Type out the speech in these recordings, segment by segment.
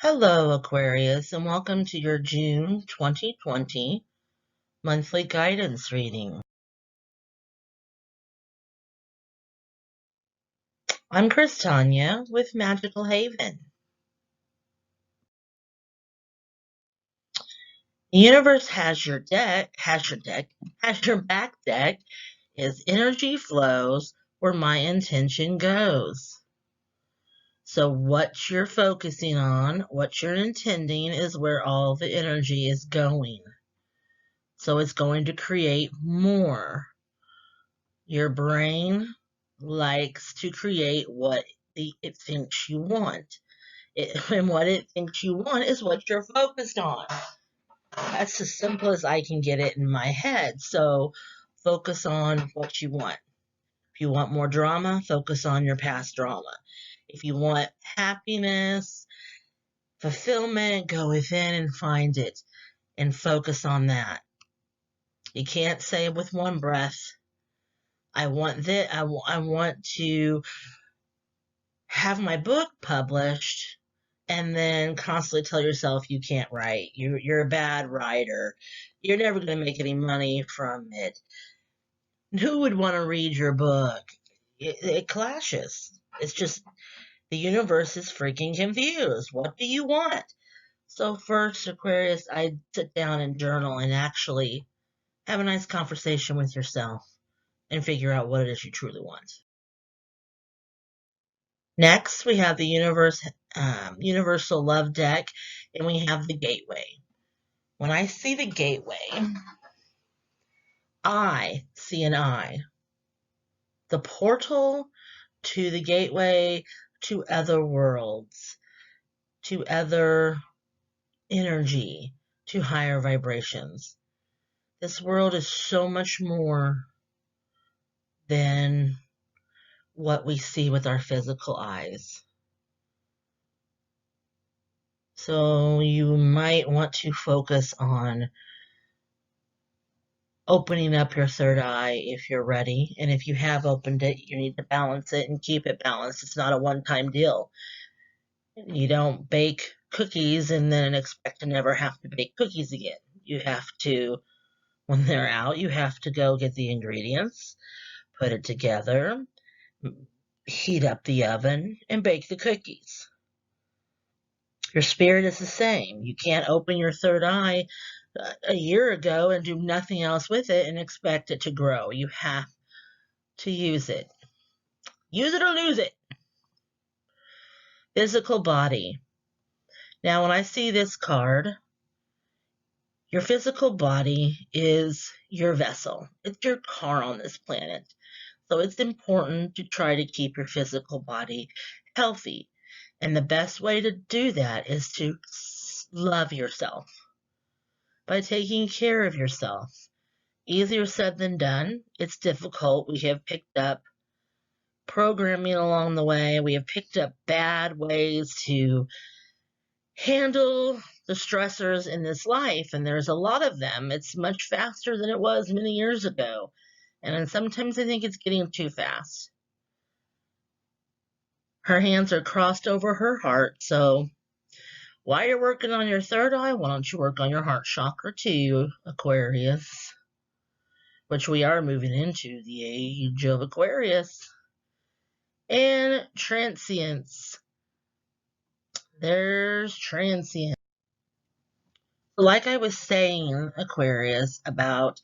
Hello, Aquarius, and welcome to your June 2020 monthly guidance reading. I'm Kristonya with Magical Haven. The universe has your back deck is energy flows where my intention goes. So what you're focusing on, what you're intending is where all the energy is going. So it's going to create more. Your brain likes to create what it thinks you want. And what it thinks you want is what you're focused on. That's as simple as I can get it in my head. So focus on what you want. If you want more drama, focus on your past drama. If you want happiness, fulfillment, go within and find it and focus on that. You can't say with one breath, I want this, I want to have my book published and then constantly tell yourself you can't write. You're a bad writer. You're never going to make any money from it. Who would want to read your book? It clashes. It's just the universe is freaking confused. What do you want? So first, Aquarius, I sit down and journal and actually have a nice conversation with yourself and figure out what it is you truly want. Next, we have the universal love deck, and we have the gateway. When I see the gateway, I see an eye. The portal to the gateway, to other worlds, to other energy, to higher vibrations. This world is so much more than what we see with our physical eyes. So you might want to focus on opening up your third eye if you're ready. And if you have opened it, you need to balance it and keep it balanced. It's not a one-time deal. You don't bake cookies and then expect to never have to bake cookies again. You have to, when they're out, you have to go get the ingredients, put it together, heat up the oven, and bake the cookies. Your spirit is the same. You can't open your third eye a year ago and do nothing else with it and expect it to grow. You have to use it. Use it or lose it. Physical body. Now, when I see this card, your physical body is your vessel. It's your car on this planet. So it's important to try to keep your physical body healthy. And the best way to do that is to love yourself by taking care of yourself. Easier said than done. It's difficult. We have picked up programming along the way. We have picked up bad ways to handle the stressors in this life, and there's a lot of them. It's much faster than it was many years ago, and sometimes I think it's getting too fast. Her hands are crossed over her heart, so while you're working on your third eye, why don't you work on your heart chakra too, Aquarius? Which we are moving into the age of Aquarius. And transience. There's transience. Like I was saying, Aquarius, about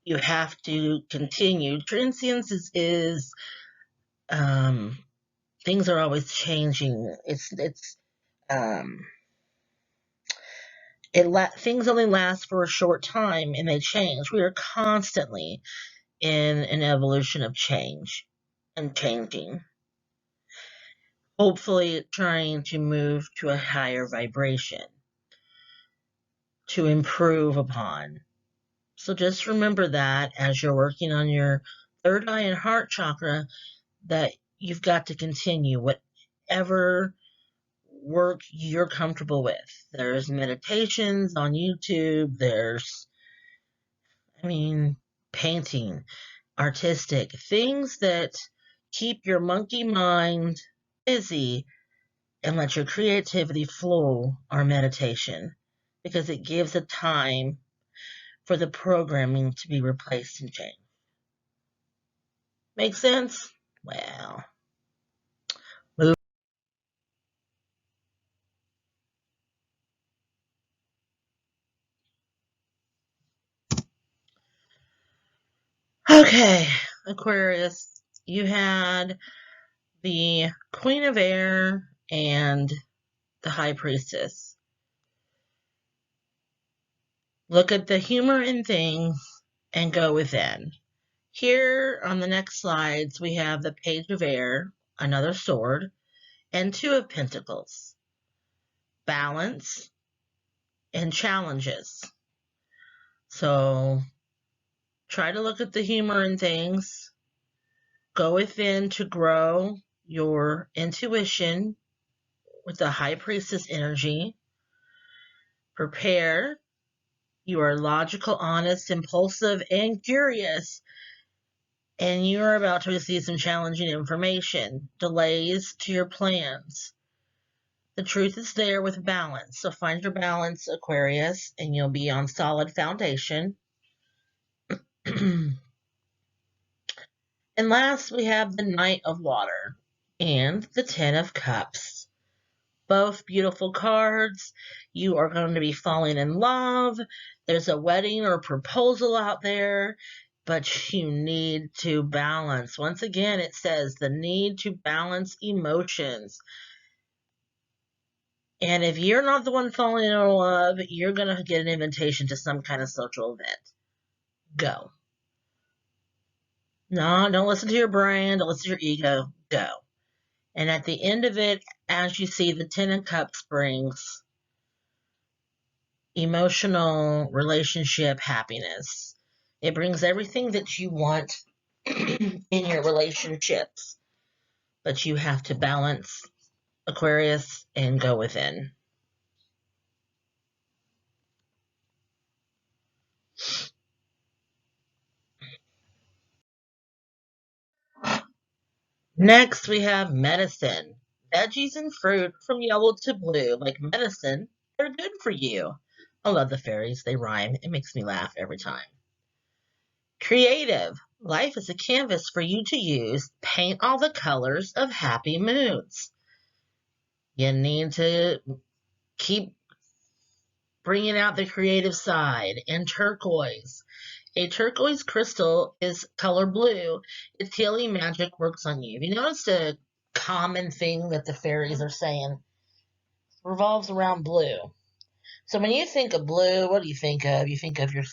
you have to continue. Transience is things are always changing. Things only last for a short time and they change. We are constantly in an evolution of change and changing. Hopefully trying to move to a higher vibration to improve upon. So just remember that as you're working on your third eye and heart chakra, that you've got to continue whatever work you're comfortable with. There's meditations on YouTube. There's, painting, artistic, things that keep your monkey mind busy and let your creativity flow our meditation, because it gives a time for the programming to be replaced and changed. Make sense? Well, move. Okay, Aquarius, you had the Queen of Air and the High Priestess. Look at the humor in things and go within. Here on the next slides, we have the Page of Air, another sword, and Two of Pentacles. Balance and challenges. So try to look at the humor in things. Go within to grow your intuition with the High Priestess energy. Prepare. You are logical, honest, impulsive, and curious. And you are about to receive some challenging information, delays to your plans. The truth is there with balance. So find your balance, Aquarius, and you'll be on solid foundation. And last, we have the Knight of Water and the Ten of Cups. Both beautiful cards. You are going to be falling in love. There's a wedding or proposal out there, but you need to balance. Once again, it says the need to balance emotions. And if you're not the one falling in love, you're going to get an invitation to some kind of social event. Go. No, don't listen to your brain. Don't listen to your ego. Go. And at the end of it, as you see, the Ten of Cups brings emotional relationship happiness. It brings everything that you want in your relationships. But you have to balance, Aquarius, and go within. Next, we have medicine. Veggies and fruit from yellow to blue, like medicine, they're good for you. I love the fairies. They rhyme. It makes me laugh every time. Creative. Life is a canvas for you to use. Paint all the colors of happy moods. You need to keep bringing out the creative side. And turquoise. A turquoise crystal is color blue. Its healing magic works on you. Have you noticed a common thing that the fairies are saying? Revolves around blue. So when you think of blue, what do you think of? You think of your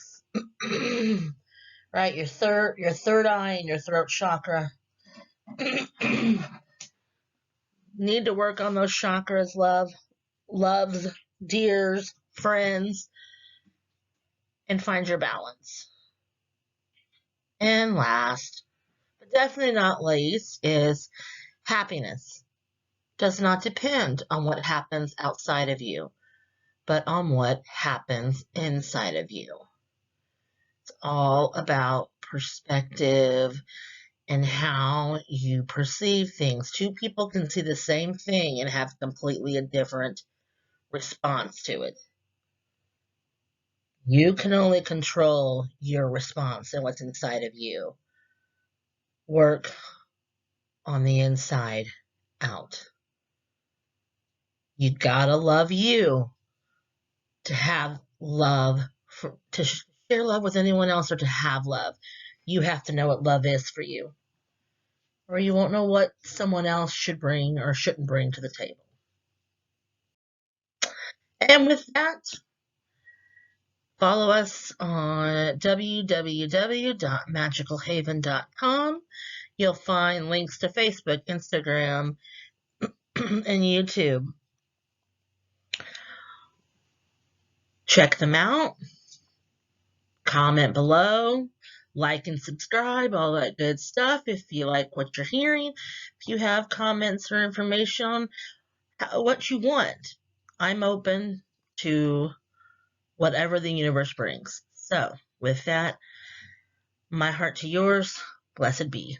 right, your third eye and your throat chakra. Need to work on those chakras, loves, dears, friends, and find your balance. And last, but definitely not least, is happiness. Does not depend on what happens outside of you, but on what happens inside of you. It's all about perspective and how you perceive things. Two people can see the same thing and have completely a different response to it. You can only control your response and what's inside of you. Work on the inside out. You gotta love you to have love, to share love with anyone else or to have love. You have to know what love is for you, or you won't know what someone else should bring or shouldn't bring to the table. And with that, follow us on www.magicalhaven.com. You'll find links to Facebook, Instagram, and YouTube. Check them out. Comment below. Like and subscribe, all that good stuff if you like what you're hearing. If you have comments or information on what you want, I'm open to whatever the universe brings. So, with that, my heart to yours, blessed be.